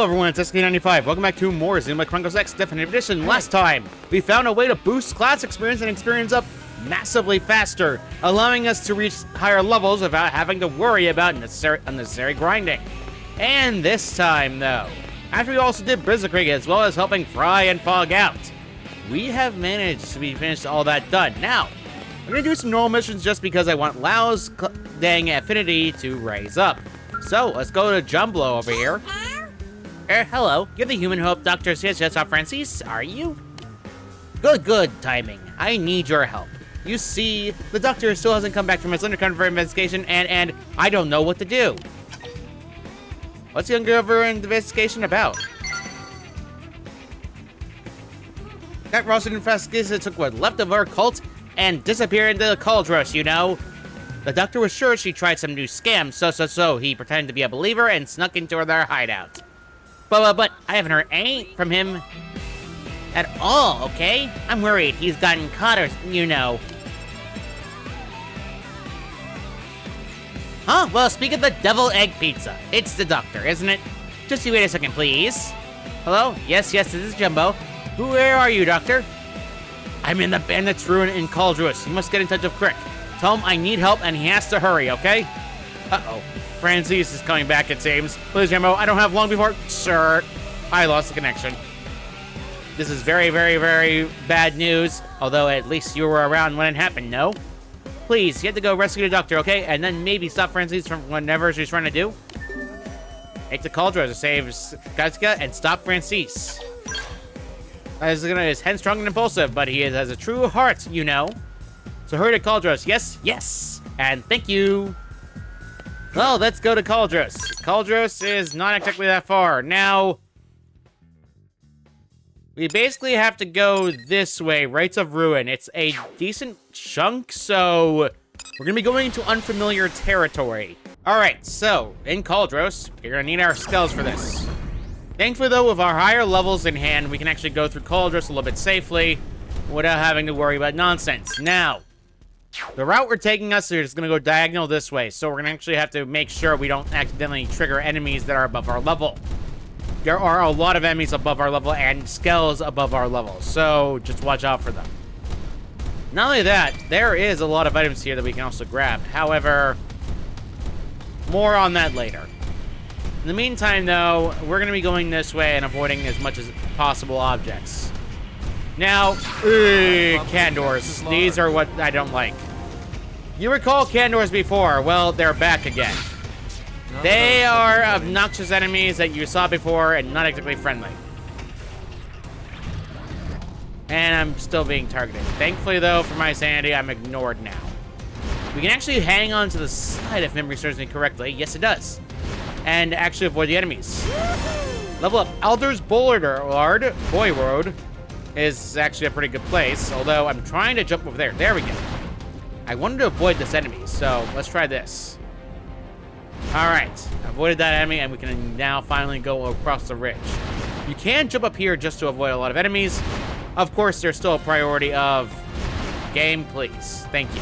everyone, it's SK95. Welcome back to more Xenoblade Chronicles X Definitive Edition. Last time, we found a way to boost class experience and experience up massively faster, allowing us to reach higher levels without having to worry about unnecessary grinding. And this time, though, after we also did Blizzardkrieg as well as helping Fry and Fog out, we have managed to be finished all that done. Now, I'm going to do some normal missions just because I want Lao's dang affinity to raise up. So, let's go to Jumblo over here. Hello. You're the human who helped Dr. Cesar Francis, are you? Good timing. I need your help. You see, the doctor still hasn't come back from his undercover investigation, and I don't know what to do. What's the undercover investigation about? That Ross investigation took what left of our cult and disappeared into the cauldron, you know? The doctor was sure she tried some new scam, so he pretended to be a believer and snuck into their hideout. But I haven't heard any from him at all, okay? I'm worried he's gotten caught or, you know. Huh? Well, speak of the devil egg pizza. It's the doctor, isn't it? Just you wait a second, please. Hello? Yes, this is Jumbo. Where are you, doctor? I'm in the bandit's ruin in Cauldrus. You must get in touch with Crick. Tell him I need help and he has to hurry, okay? Uh-oh. Francis is coming back, it seems. Please, Jumbo, I don't have long before... Sir, I lost the connection. This is very, very, very bad news. Although, at least you were around when it happened, no? Please, you have to go rescue the doctor, okay? And then maybe stop Francis from whatever she's trying to do. Take the cauldron to save Gatsika and stop Francis. He's headstrong and impulsive, but he has a true heart, you know. So hurry to Cauldros. Yes. And thank you. Well, let's go to Cauldros. Cauldros is not exactly that far. Now, we basically have to go this way, Rites of Ruin. It's a decent chunk, so we're going to be going into unfamiliar territory. All right, so in Cauldros, you're going to need our skills for this. Thankfully, though, with our higher levels in hand, we can actually go through Cauldros a little bit safely without having to worry about nonsense. Now, the route we're taking us is going to go diagonal this way, so we're going to actually have to make sure we don't accidentally trigger enemies that are above our level. There are a lot of enemies above our level and skells above our level, so just watch out for them. Not only that, there is a lot of items here that we can also grab. However, more on that later. In the meantime, though, we're going to be going this way and avoiding as much as possible objects. Now, Candors. These are what I don't like. You recall Candors before. Well, they're back again. They are obnoxious enemies that you saw before and not exactly friendly. And I'm still being targeted. Thankfully, though, for my sanity, I'm ignored now. We can actually hang on to the side if memory serves me correctly. Yes, it does. And actually avoid the enemies. Level up. Elder's Boy Road is actually a pretty good place, although I'm trying to jump over there. There we go. I wanted to avoid this enemy, so let's try this. All right, avoided that enemy, and we can now finally go across the ridge. You can jump up here just to avoid a lot of enemies. Of course, there's still a priority of game, please. Thank you.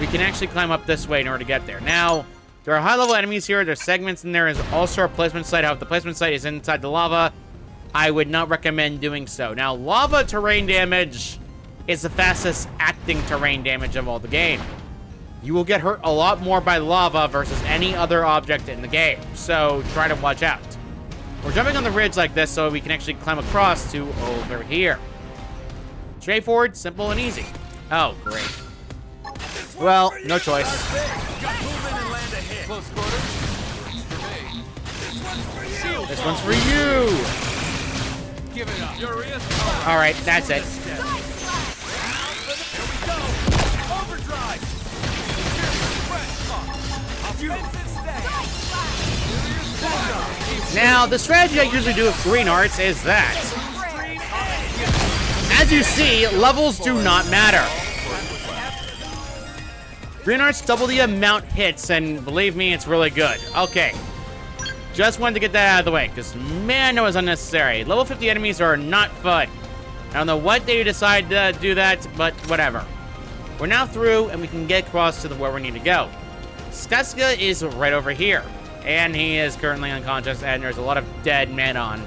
We can actually climb up this way in order to get there. Now, there are high-level enemies here. There's segments, and there is also a placement site. However, the placement site is inside the lava. I would not recommend doing so. Now, lava terrain damage is the fastest acting terrain damage of all the game. You will get hurt a lot more by lava versus any other object in the game, so try to watch out. We're jumping on the ridge like this so we can actually climb across to over here. Straightforward, simple, and easy. Oh, great. Well, no choice. This one's for you! Give it up. All right, that's it. Now, the strategy I usually do with green arts is that, as you see, levels do not matter. Green arts double the amount hits, and believe me, it's really good. Okay. Just wanted to get that out of the way, because man, that was unnecessary. Level 50 enemies are not fun. I don't know what they decide to do that, but whatever. We're now through, and we can get across to where we need to go. Skaska is right over here. And he is currently unconscious, and there's a lot of dead men on.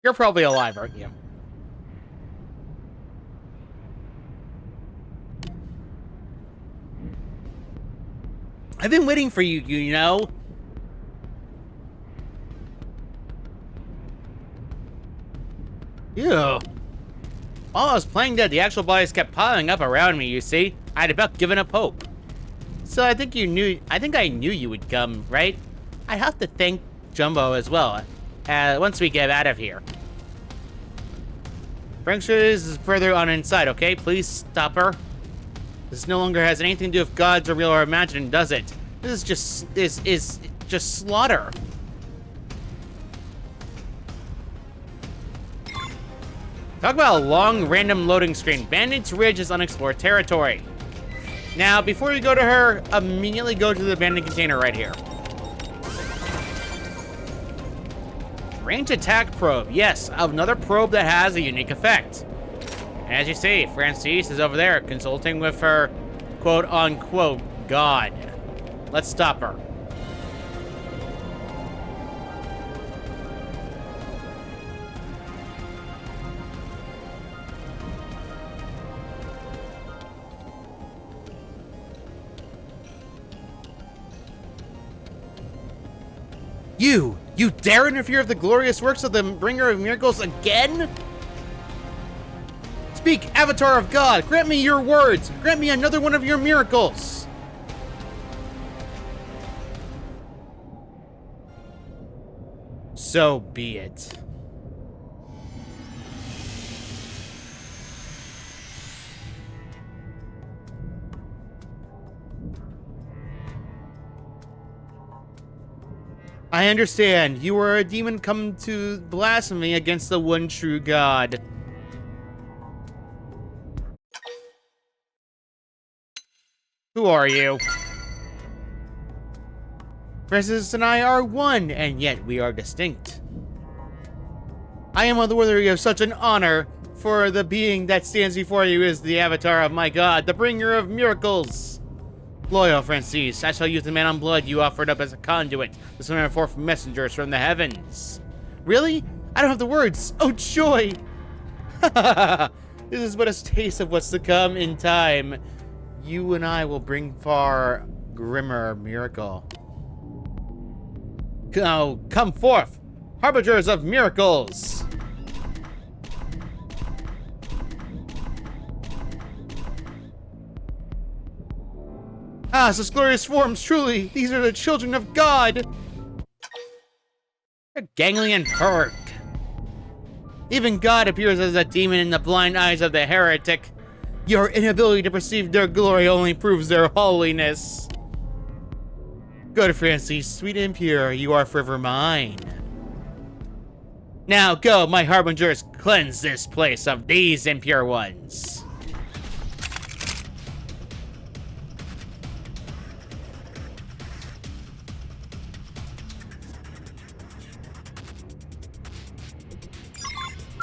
You're probably alive, aren't you? I've been waiting for you, you know? Ew. While I was playing dead, the actual bodies kept piling up around me, you see? I had about given up hope. So I think I knew you would come, right? I have to thank Jumbo as well, once we get out of here. Frank's is further on inside, okay? Please stop her. This no longer has anything to do with gods or real or imagined, does it? This is just slaughter. Talk about a long, random loading screen. Bandit's Ridge is unexplored territory. Now, before you go to her, immediately go to the abandoned container right here. Range attack probe. Yes, another probe that has a unique effect. As you see, Francis is over there consulting with her quote-unquote god. Let's stop her. You dare interfere with the glorious works of the bringer of miracles again? Speak, Avatar of God, grant me your words. Grant me another one of your miracles. So be it. I understand. You are a demon come to blasphemy against the one true God. Who are you? Francis and I are one, and yet we are distinct. I am unworthy of such an honor, for the being that stands before you is the avatar of my God, the bringer of miracles. Loyal Francis, I shall use the man on blood you offered up as a conduit to summon forth messengers from the heavens. Really? I don't have the words. Oh, joy! This is but a taste of what's to come in time. You and I will bring far grimmer miracle. Now, come forth, harbingers of miracles! Ah, such glorious forms, truly! These are the children of God! A ganglion pervert. Even God appears as a demon in the blind eyes of the heretic. Your inability to perceive their glory only proves their holiness. Good Francis, sweet and pure, you are forever mine. Now go, my harbingers, cleanse this place of these impure ones.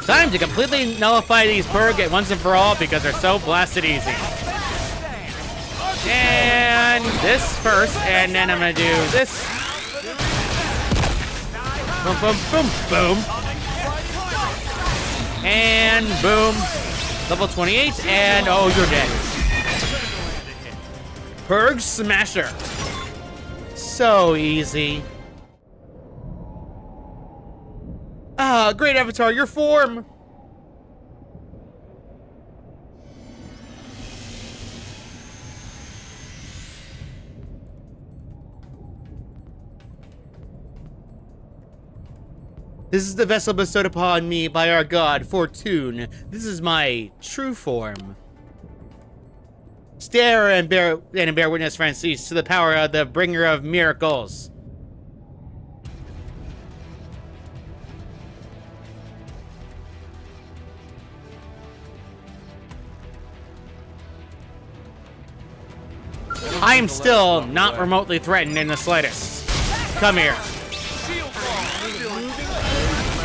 Time to completely nullify these purg at once and for all because they're so blasted easy. And this first, and then I'm gonna do this. Boom, boom, boom, boom. And boom. Level 28, and oh, you're dead. Purg Smasher. So easy. Ah, great Avatar, your form! This is the vessel bestowed upon me by our god, Fortune. This is my true form. Stare and bear witness, Francis, to the power of the bringer of miracles. I am still not remotely threatened in the slightest. Come here.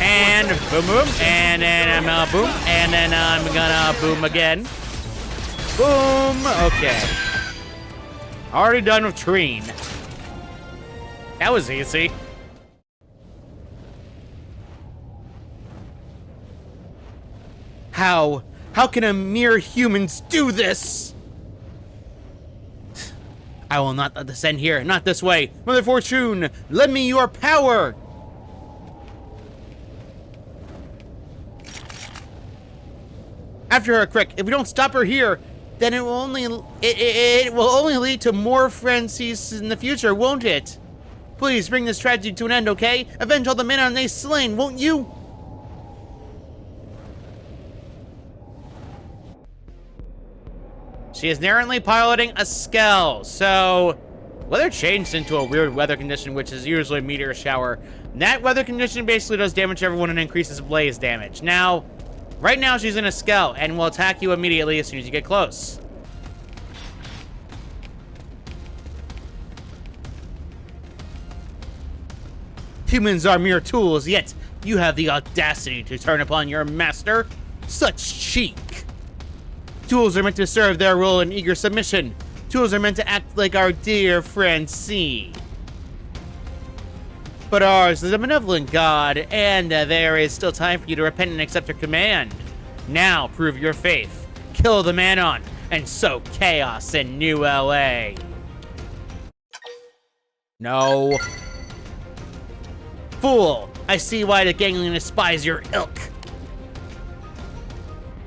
And boom, boom. And then I'm boom. And then I'm gonna boom again. Boom. Okay. Already done with Treen. That was easy. How? How can a mere humans do this? I will not let this end here. Not this way. Mother Fortune, lend me your power. After her, quick. If we don't stop her here, then it will only lead to more frenzies in the future, won't it? Please bring this tragedy to an end, okay? Avenge all the men on they slain, won't you? She is narrowly piloting a Skell, so weather changed into a weird weather condition, which is usually a meteor shower. That weather condition basically does damage to everyone and increases blaze damage. Now, right now she's in a Skell and will attack you immediately as soon as you get close. Humans are mere tools, yet you have the audacity to turn upon your master. Such cheek. Tools are meant to serve their role in eager submission. Tools are meant to act like our dear friend C. But ours is a benevolent God, and there is still time for you to repent and accept her command. Now prove your faith. Kill the Manon, and sow chaos in New LA. No. Fool! I see why the gangling despise your ilk.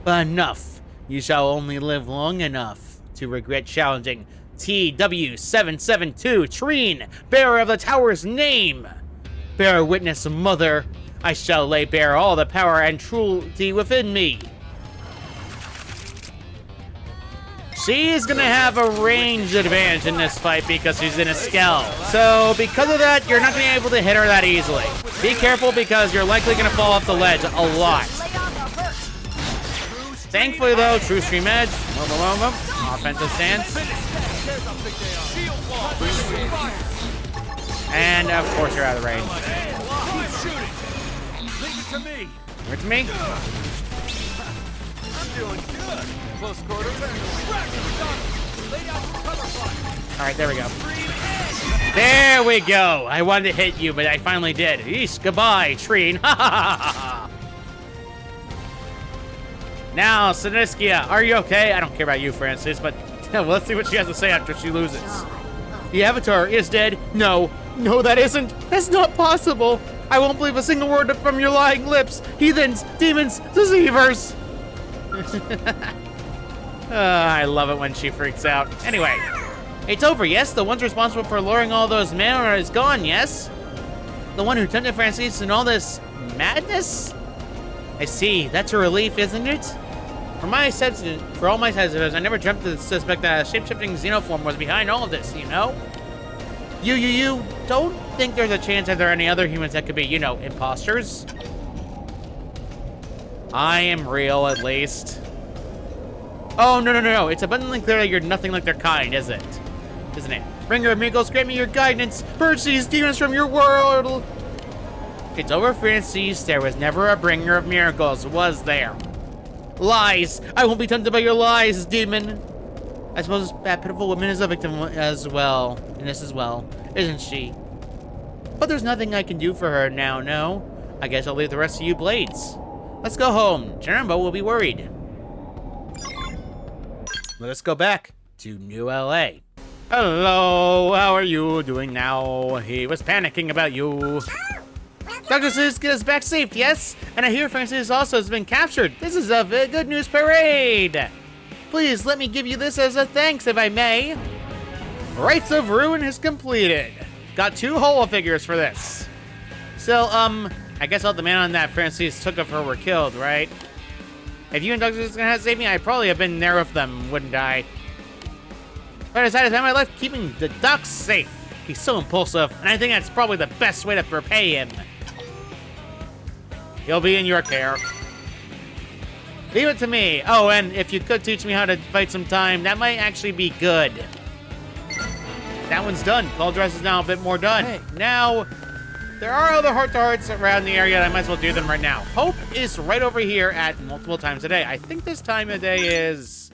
Enough. You shall only live long enough to regret challenging TW772 Treen, bearer of the tower's name. Bear witness, mother. I shall lay bare all the power and cruelty within me. She is gonna have a range advantage in this fight because she's in a Skell. So because of that, you're not gonna be able to hit her that easily. Be careful because you're likely gonna fall off the ledge a lot. Thankfully, though, True Stream Edge, offensive stance, and of course you're out of range. Where to me? I'm doing good. Close quarters. All right, there we go. There we go. I wanted to hit you, but I finally did. Eesh, goodbye, Treen. Ha ha ha ha. Now, Siniskia, are you okay? I don't care about you, Francis, but let's see what she has to say after she loses. The Avatar is dead. No, that isn't. That's not possible. I won't believe a single word from your lying lips. Heathens, demons, deceivers. I love it when she freaks out. Anyway, it's over, yes? The one's responsible for luring all those men is gone, yes? The one who tempted Francis in all this madness? I see. That's a relief, isn't it? For all my senses, I never dreamt to suspect that a shape-shifting xenoform was behind all of this, you know? You don't think there's a chance that there are any other humans that could be, you know, imposters? I am real, at least. Oh, no. It's abundantly clear that you're nothing like their kind, isn't it? Bringer of miracles, grant me your guidance. Purge these demons from your world. It's over, Francis. There was never a bringer of miracles, was there? Lies! I won't be tempted by your lies, demon! I suppose that pitiful woman is a victim as well, in this as well, isn't she? But there's nothing I can do for her now, no? I guess I'll leave the rest of you Blades. Let's go home. Jerembo will be worried. Let us go back to New LA. Hello, how are you doing now? He was panicking about you. Dr. Seuss, get us back safe, yes? And I hear Francis also has been captured. This is a good news parade. Please let me give you this as a thanks, if I may. Rites of Ruin is completed. Got 2 holo figures for this. So, I guess all the men on that Francis took of her were killed, right? If you and Dr. Seuss gonna have to save me, I'd probably have been there with them, wouldn't I? But I decided to spend my life keeping the ducks safe. He's so impulsive, and I think that's probably the best way to repay him. He'll be in your care. Leave it to me. Oh, and if you could teach me how to fight sometime, that might actually be good. that one's done. Call dress is now a bit more done. Hey. Now, there are other heart-to-hearts around the area, and I might as well do them right now. Hope is right over here at multiple times a day. I think this time of day is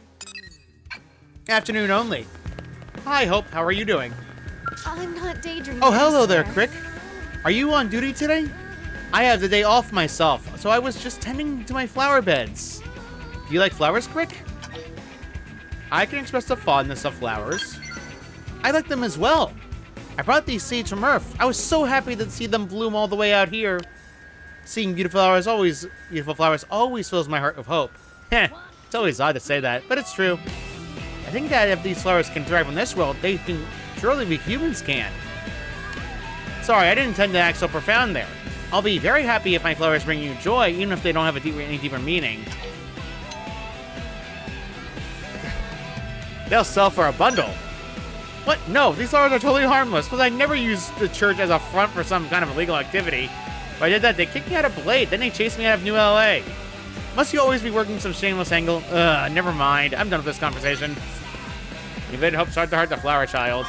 afternoon only. Hi, Hope. How are you doing? I'm not daydreaming. Oh, hello there, Crick. Are you on duty today? I have the day off myself, so I was just tending to my flower beds. Do you like flowers, Crick? I can express the fondness of flowers. I like them as well. I brought these seeds from Earth. I was so happy to see them bloom all the way out here. Seeing beautiful flowers always fills my heart with hope. Heh, it's always odd to say that, but it's true. I think that if these flowers can thrive in this world, they can surely we humans can. Sorry, I didn't intend to act so profound there. I'll be very happy if my flowers bring you joy, even if they don't have any deeper meaning. They'll sell for a bundle. What? No, these flowers are totally harmless, but I never used the church as a front for some kind of illegal activity. If I did that, they kicked me out of Blade, then they chased me out of New LA. Must you always be working some shameless angle? Never mind. I'm done with this conversation. Evade Hope's heart-to-heart the flower child.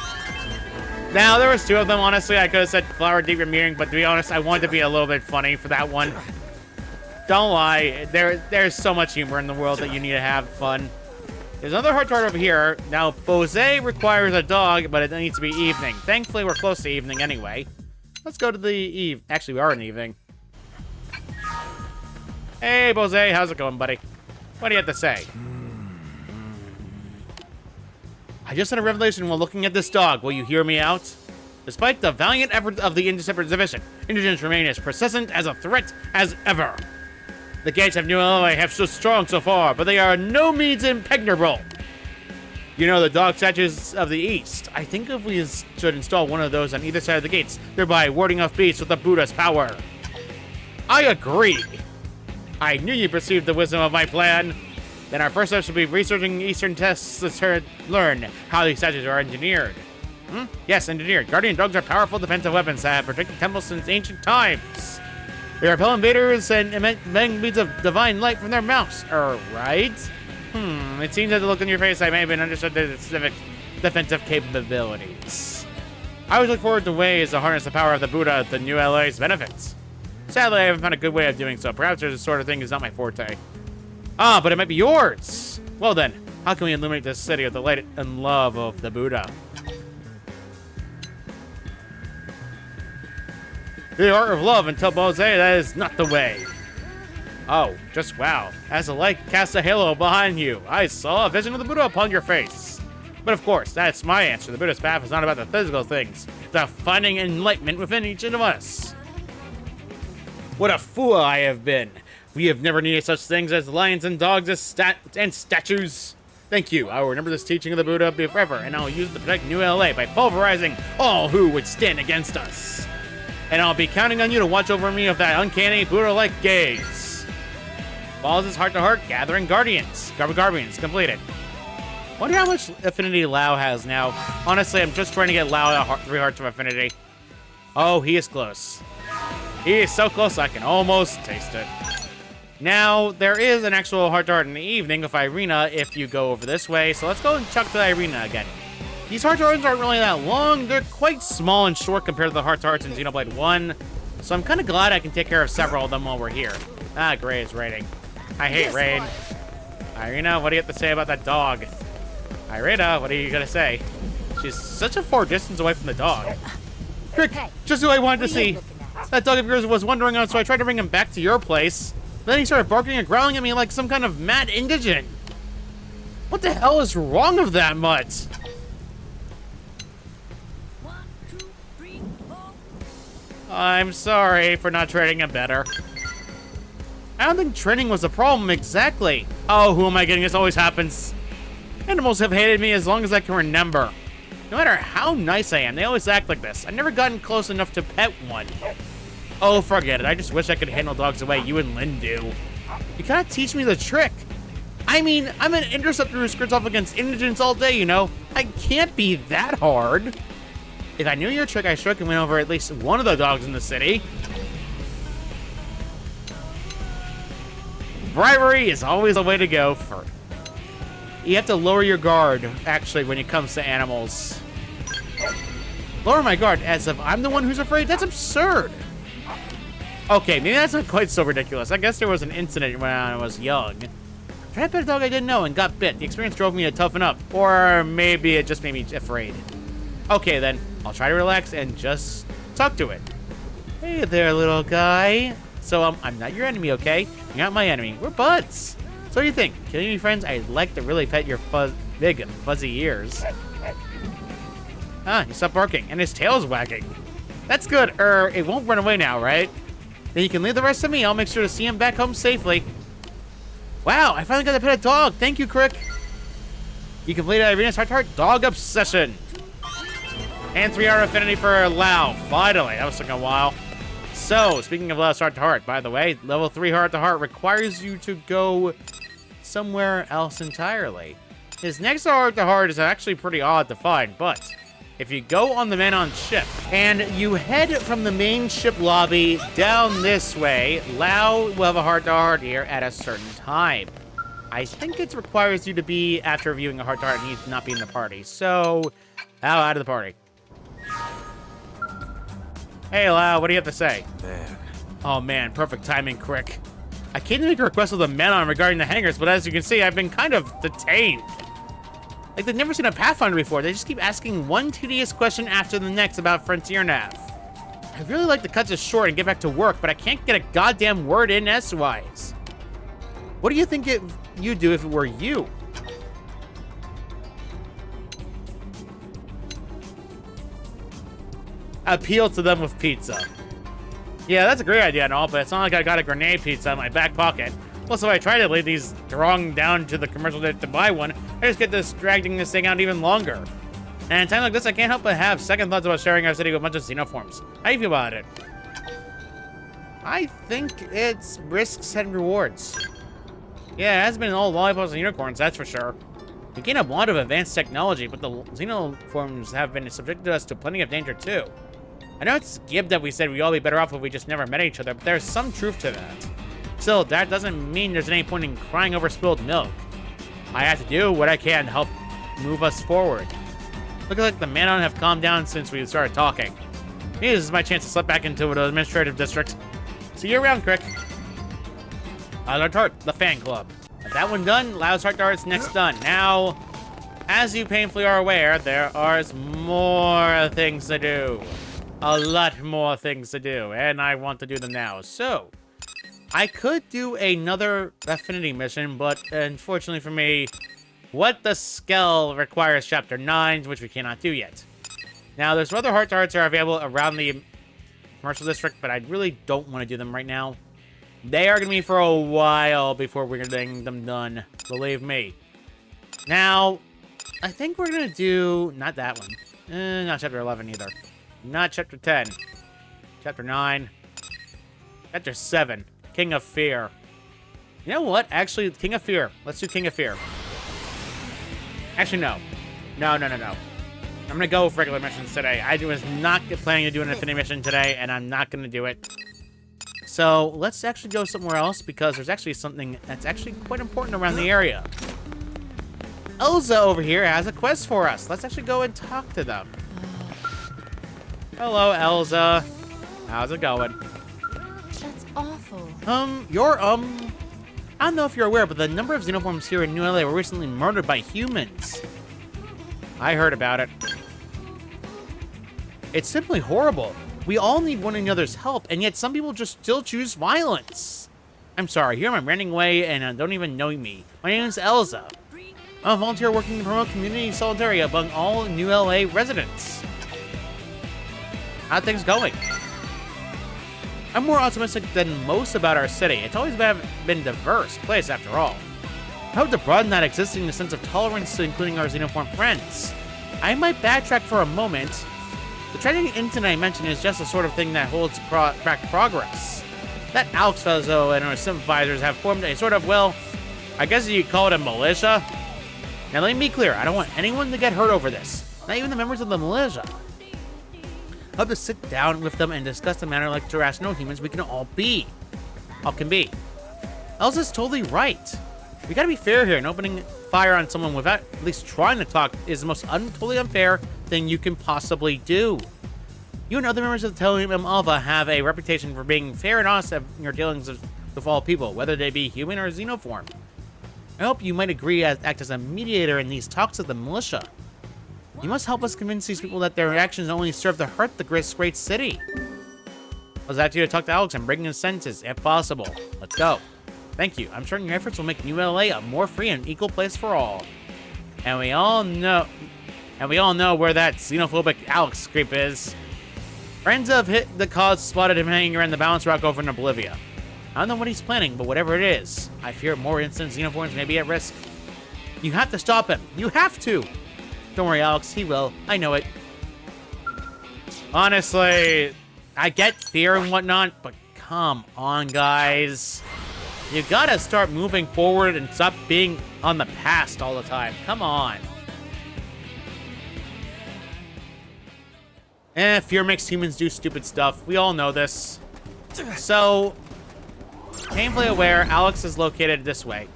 Now, there was two of them, honestly. I could have said flower deeper meaning, but to be honest, I wanted to be a little bit funny for that one. Don't lie. There's so much humor in the world that you need to have fun. There's another heart-to-heart over here. Now, Bose requires a dog, but it needs to be evening. Thankfully, we're close to evening anyway. Let's go to the eve. Actually, we are in evening. Hey, Bose, how's it going, buddy? What do you have to say? I just had a revelation while looking at this dog. Will you hear me out? Despite the valiant efforts of the Intercept Division, indigents remain as persistent as a threat as ever. The gates of New LA have stood strong so far, but they are no means impregnable. You know the dog statues of the East. I think if we should install one of those on either side of the gates, thereby warding off beasts with the Buddha's power. I agree. I knew you perceived the wisdom of my plan. Then our first step should be researching Eastern tests to learn how these statues are engineered. Yes, engineered. Guardian dogs are powerful defensive weapons that have protected temples since ancient times. They repel invaders and emit beams of divine light from their mouths. Right? It seems that the look on your face I may have been understood their specific defensive capabilities. I always look forward to ways to harness the power of the Buddha to New LA's benefits. Sadly, I haven't found a good way of doing so. Perhaps this sort of thing is not my forte. Ah, but it might be yours. Well then, how can we illuminate this city with the light and love of the Buddha? The art of love and tell Bose that is not the way. Oh, just wow. As the light casts a halo behind you, I saw a vision of the Buddha upon your face. But of course, that's my answer. The Buddha's path is not about the physical things. It's about finding enlightenment within each of us. What a fool I have been. We have never needed such things as lions and dogs and statues. Thank you. I will remember this teaching of the Buddha forever, and I will use it to protect New LA by pulverizing all who would stand against us. And I'll be counting on you to watch over me with that uncanny Buddha-like gaze. Follows his heart-to-heart, gathering guardians. Guardians completed. Wonder how much affinity Lao has now. Honestly, I'm just trying to get Lao 3 hearts of affinity. Oh, he is close. He is so close I can almost taste it. Now, there is an actual heart-to-heart in the evening with Irina if you go over this way, so let's go and check the Irina again. These heart-to-hearts aren't really that long. They're quite small and short compared to the heart-to-hearts in Xenoblade 1, so I'm kind of glad I can take care of several of them while we're here. Ah, great, it's raining. I hate rain. Irina, what do you have to say about that dog? Irina, what are you gonna say? She's such a far distance away from the dog. Crick, just who I wanted to see. That dog of yours was wandering on, so I tried to bring him back to your place. Then he started barking and growling at me like some kind of mad indigent. What the hell is wrong with that mutt? 1, 2, 3, 4. I'm sorry for not treating him better. I don't think training was the problem exactly. Oh, who am I kidding? This always happens. Animals have hated me as long as I can remember. No matter how nice I am, they always act like this. I've never gotten close enough to pet one. Oh, forget it. I just wish I could handle dogs the way you and Lynn do. You gotta teach me the trick. I mean, I'm an interceptor who skirts off against indigents all day, you know? I can't be that hard. If I knew your trick, I sure could win over at least one of the dogs in the city. Bribery is always the way to go for. You have to lower your guard, actually, when it comes to animals. Lower my guard as if I'm the one who's afraid? That's absurd. Okay, maybe that's not quite so ridiculous. I guess there was an incident when I was young. Tried to pet a dog I didn't know and got bit. The experience drove me to toughen up. Or maybe it just made me afraid. Okay, then. I'll try to relax and just talk to it. Hey there, little guy. So, I'm not your enemy, okay? You're not my enemy. We're buds. So what do you think? Killing me, friends? I'd like to really pet your big, fuzzy ears. Ah, he stopped barking, and his tail's wagging. That's good. It won't run away now, right? Then you can leave the rest to me. I'll make sure to see him back home safely. Wow, I finally got to pet a dog. Thank you, Crick. You completed Irina's heart dog obsession. And 3-hour affinity for Lao. Finally, that was taking a while. So, speaking of Lao's heart-to-heart, by the way, level 3 heart-to-heart requires you to go somewhere else entirely. His next heart-to-heart is actually pretty odd to find, but if you go on the man on ship and you head from the main ship lobby down this way, Lao will have a heart-to-heart here at a certain time. I think it requires you to be after viewing a heart-to-heart and he's not be in the party. So, Lao out of the party. Hey, Lao, what do you have to say? Man. Oh, man, perfect timing, Crick. I came to make a request with the men on regarding the hangars, but as you can see, I've been kind of detained. Like, they've never seen a Pathfinder before. They just keep asking one tedious question after the next about Frontier Nav. I'd really like to cut this short and get back to work, but I can't get a goddamn word in S-wise. What do you think you'd do if it were you? Appeal to them with pizza. Yeah, that's a great idea and all, but it's not like I got a grenade pizza in my back pocket. Plus, if I try to lead these throng down to the commercial to buy one, I just get dragging this thing out even longer. And in a time like this, I can't help but have second thoughts about sharing our city with a bunch of xenoforms. How do you feel about it? I think it's risks and rewards. Yeah, it has been all lollipops and unicorns, that's for sure. We gain a lot of advanced technology, but the xenoforms have been subjected us to plenty of danger too. I know it's gib that we said we'd all be better off if we just never met each other, but there's some truth to that. Still, that doesn't mean there's any point in crying over spilled milk. I have to do what I can to help move us forward. Looks like the Manon have calmed down since we started talking. Maybe this is my chance to slip back into the administrative district. See you around, Crick. Heart, the fan club. With that one done, Lao's heart-to-heart's next done. Now, as you painfully are aware, there are more things to do. A lot more things to do, and I want to do them now. So, I could do another affinity mission, but unfortunately for me, What the Skell requires Chapter 9, which we cannot do yet. Now, there's other heart-to-hearts that are available around the commercial district, but I really don't want to do them right now. They are going to be for a while before we're getting them done. Believe me. Now, I think we're going to do... Not that one. Not Chapter 11 either. Not Chapter 10. Chapter 9. Chapter 7. King of Fear. You know what? Actually, King of Fear. Let's do King of Fear. Actually, no. No. I'm going to go with regular missions today. I was not planning to do an Infinity mission today, and I'm not going to do it. So, let's actually go somewhere else, because there's actually something that's actually quite important around the area. Elza over here has a quest for us. Let's actually go and talk to them. Hello, Elza. How's it going? That's awful. I don't know if you're aware, but the number of xenoforms here in New LA were recently murdered by humans. I heard about it. It's simply horrible. We all need one another's help, and yet some people just still choose violence. I'm sorry, here I'm ranting away and don't even know me. My name is Elza. I'm a volunteer working to promote community solidarity among all New LA residents. How are things going? I'm more optimistic than most about our city. It's always been a diverse place, after all. I hope to broaden that existing sense of tolerance to including our xenoform friends. I might backtrack for a moment. The training incident I mentioned is just the sort of thing that holds back progress. That Alex fellow and our sympathizers have formed a sort of, well, I guess you'd call it a militia. Now let me be clear, I don't want anyone to get hurt over this. Not even the members of the militia. I hope to sit down with them and discuss the manner like rational humans we can all be. All can be. Elsa's totally right. We gotta be fair here, and opening fire on someone without at least trying to talk is the most totally unfair thing you can possibly do. You and other members of the Telemium Alpha have a reputation for being fair and honest in your dealings with all people, whether they be human or xenoform. I hope you might agree to act as a mediator in these talks with the militia. You must help us convince these people that their actions only serve to hurt the great city. I'll ask you to talk to Alex and bring in sentences, if possible. Let's go. Thank you. I'm certain your efforts will make New LA a more free and equal place for all. And we all know where that xenophobic Alex creep is. Friends of Hit the Cause spotted him hanging around the balance rock over in Oblivia. I don't know what he's planning, but whatever it is, I fear more instant xenoforms may be at risk. You have to stop him. You have to. Don't worry, Alex. He will. I know it. Honestly, I get fear and whatnot, but come on, guys. You gotta start moving forward and stop being on the past all the time. Come on. Fear makes humans do stupid stuff. We all know this. So, painfully aware, Alex is located this way.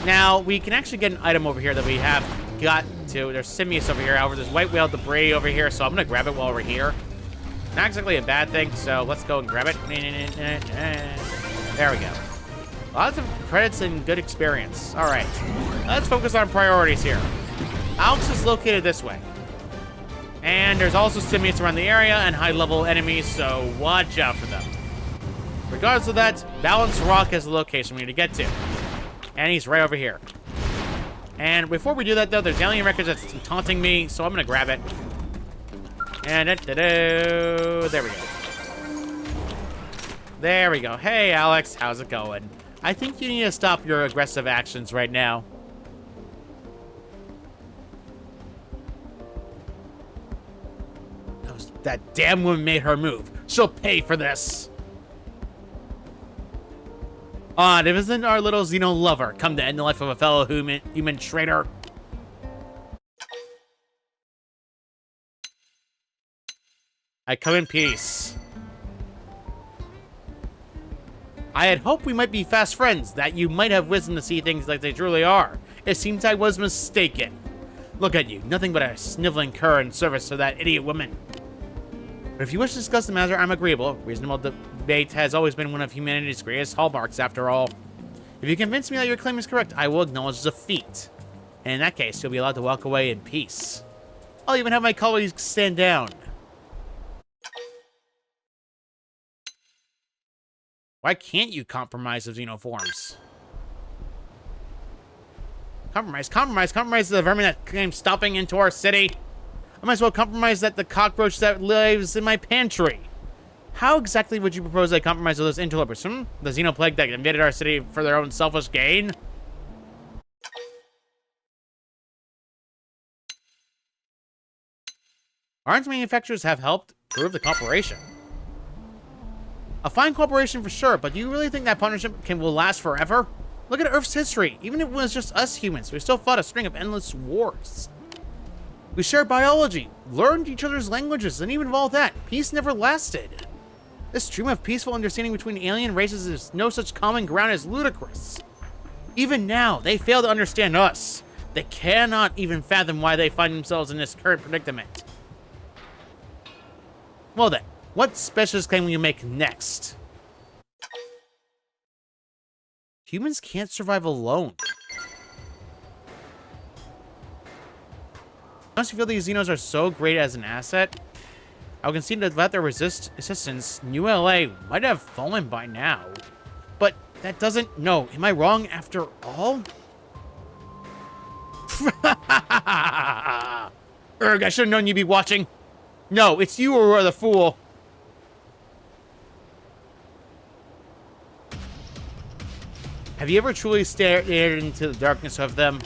Now, we can actually get an item over here that we have got to. There's simius over here. However, there's white whale debris over here, so I'm going to grab it while we're here. Not exactly a bad thing, so let's go and grab it. There we go. Lots of credits and good experience. All right. Let's focus on priorities here. Alex is located this way. And there's also simians around the area and high-level enemies, so watch out for them. Regardless of that, Balance Rock is the location we need to get to. And he's right over here. And before we do that, though, there's alien records that's taunting me, so I'm going to grab it. And there we go. There we go. Hey, Alex, how's it going? I think you need to stop your aggressive actions right now. That damn woman made her move. She'll pay for this. Odd, if isn't our little Xeno lover come to end the life of a fellow human traitor? I come in peace. I had hoped we might be fast friends, that you might have wisdom to see things like they truly are. It seems I was mistaken. Look at you, nothing but a sniveling cur in service to that idiot woman. But if you wish to discuss the matter, I'm agreeable. Reasonable debate has always been one of humanity's greatest hallmarks, after all. If you convince me that your claim is correct, I will acknowledge defeat. And in that case, you'll be allowed to walk away in peace. I'll even have my colleagues stand down. Why can't you compromise the xenoforms? Compromise the vermin that came stomping into our city. I might as well compromise the cockroach that lives in my pantry. How exactly would you propose I compromise those interlopers? The xenoplague that invaded our city for their own selfish gain? Arms manufacturers have helped prove the cooperation. A fine cooperation for sure, but do you really think that partnership will last forever? Look at Earth's history. Even if it was just us humans, we still fought a string of endless wars. We shared biology, learned each other's languages, and even with all that, peace never lasted. This dream of peaceful understanding between alien races is no such common ground is ludicrous. Even now, they fail to understand us. They cannot even fathom why they find themselves in this current predicament. Well then, what specialist claim will you make next? Humans can't survive alone. Unless you feel these xenos are so great as an asset, I would concede that without their resistance, New LA might have fallen by now. But that doesn't... No, am I wrong after all? Erg, I should have known you'd be watching. No, it's you who are the fool. Have you ever truly stared into the darkness of them?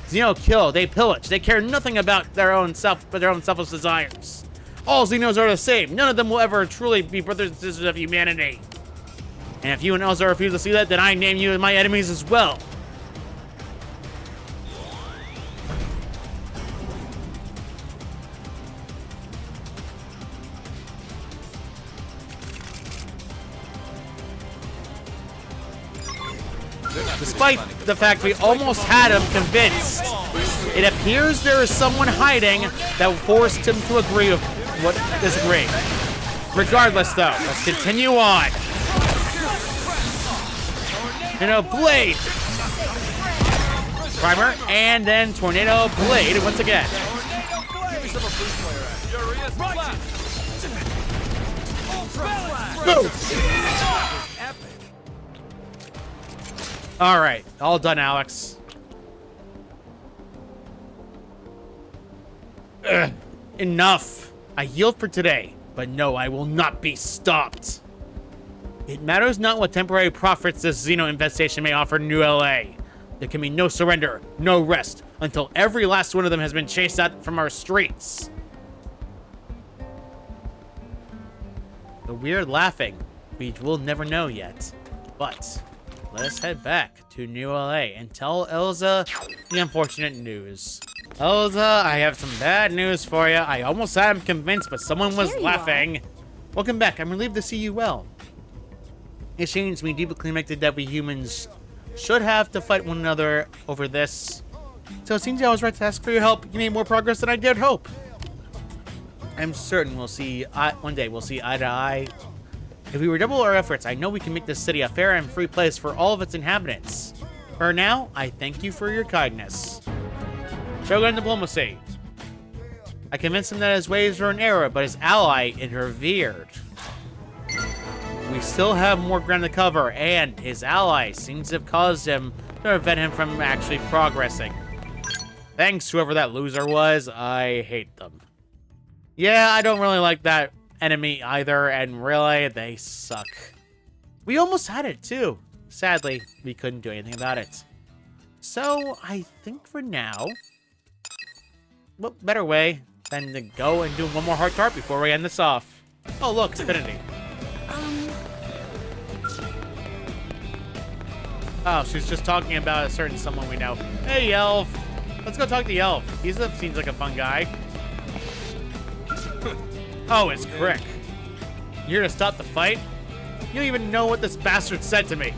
Xeno kill, they pillage, they care nothing about their own selfish desires. All Xenos are the same. None of them will ever truly be brothers and sisters of humanity. And if you and Elsa refuse to see that, then I name you as my enemies as well. Despite the fact we almost had him convinced, It appears there is someone hiding that forced him to agree with what disagree. Regardless, though, let's continue on. Blade. Primer, and then Tornado Blade once again. All right, all done, Alex. Enough. I yield for today, but no, I will not be stopped. It matters not what temporary profits this Xeno infestation may offer New LA. There can be no surrender, no rest, until every last one of them has been chased out from our streets. The weird laughing. We will never know yet. But let us head back to New LA and tell Elza the unfortunate news. Elza, I have some bad news for you. I almost had him convinced, but someone was laughing. Welcome back. I'm relieved to see you well. It shames me deeply connected that we humans should have to fight one another over this. So it seems I was right to ask for your help. You made more progress than I dared hope. I'm certain one day we'll see eye to eye. If we redouble our efforts, I know we can make this city a fair and free place for all of its inhabitants. For now, I thank you for your kindness. Shogun diplomacy. I convinced him that his ways were in error, but his ally interfered. We still have more ground to cover, and his ally seems to have caused him to prevent him from actually progressing. Thanks, whoever that loser was. I hate them. Yeah, I don't really like that enemy either, and really, they suck. We almost had it, too. Sadly, we couldn't do anything about it. So, I think for now, what better way than to go and do one more heart tart before we end this off. Oh, look, Infinity. Oh, she's just talking about a certain someone we know. Hey, Elf. Let's go talk to the Elf. Seems like a fun guy. Oh, it's Crick. You here to stop the fight? You don't even know what this bastard said to me.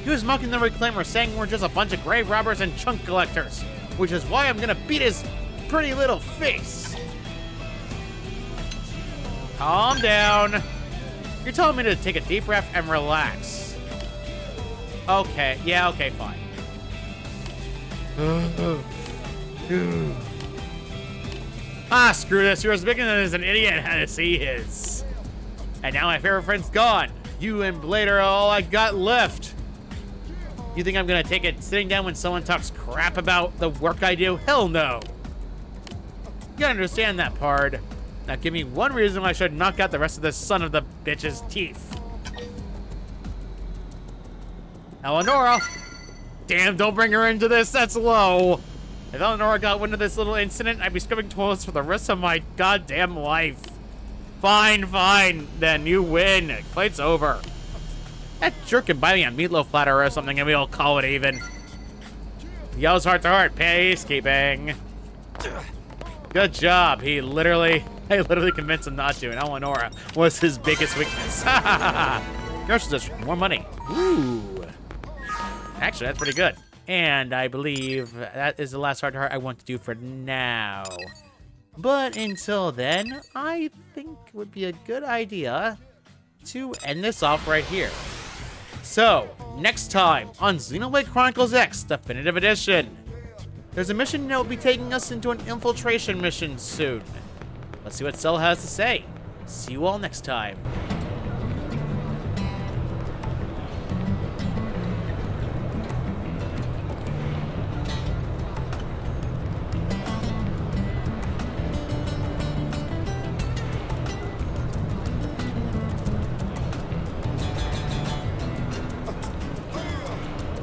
He was mocking the Reclaimer, saying we're just a bunch of grave robbers and chunk collectors, which is why I'm gonna beat his pretty little face. Calm down. You're telling me to take a deep breath and relax. Okay, yeah, okay, fine. Screw this. You're as big as an idiot as he is. And now my favorite friend's gone. You and Blade are all I got left. You think I'm gonna take it sitting down when someone talks crap about the work I do? Hell no. You gotta understand that part. Now give me one reason why I should knock out the rest of this son of the bitch's teeth. Eleonora! Damn, don't bring her into this, that's low. If Eleonora got wind of this little incident, I'd be scrubbing toilets for the rest of my goddamn life. Fine, then you win. Fight's over. That jerk can buy me a meatloaf platter or something and we'll call it even. Yells heart to heart, peacekeeping. Good job. I literally convinced him not to, and Eleonora was his biggest weakness. Yours just more money. Ooh. Actually, that's pretty good. And I believe that is the last heart to heart I want to do for now. But until then, I think it would be a good idea to end this off right here. So, next time on Xenoblade Chronicles X Definitive Edition, there's a mission that will be taking us into an infiltration mission soon. Let's see what Cell has to say. See you all next time.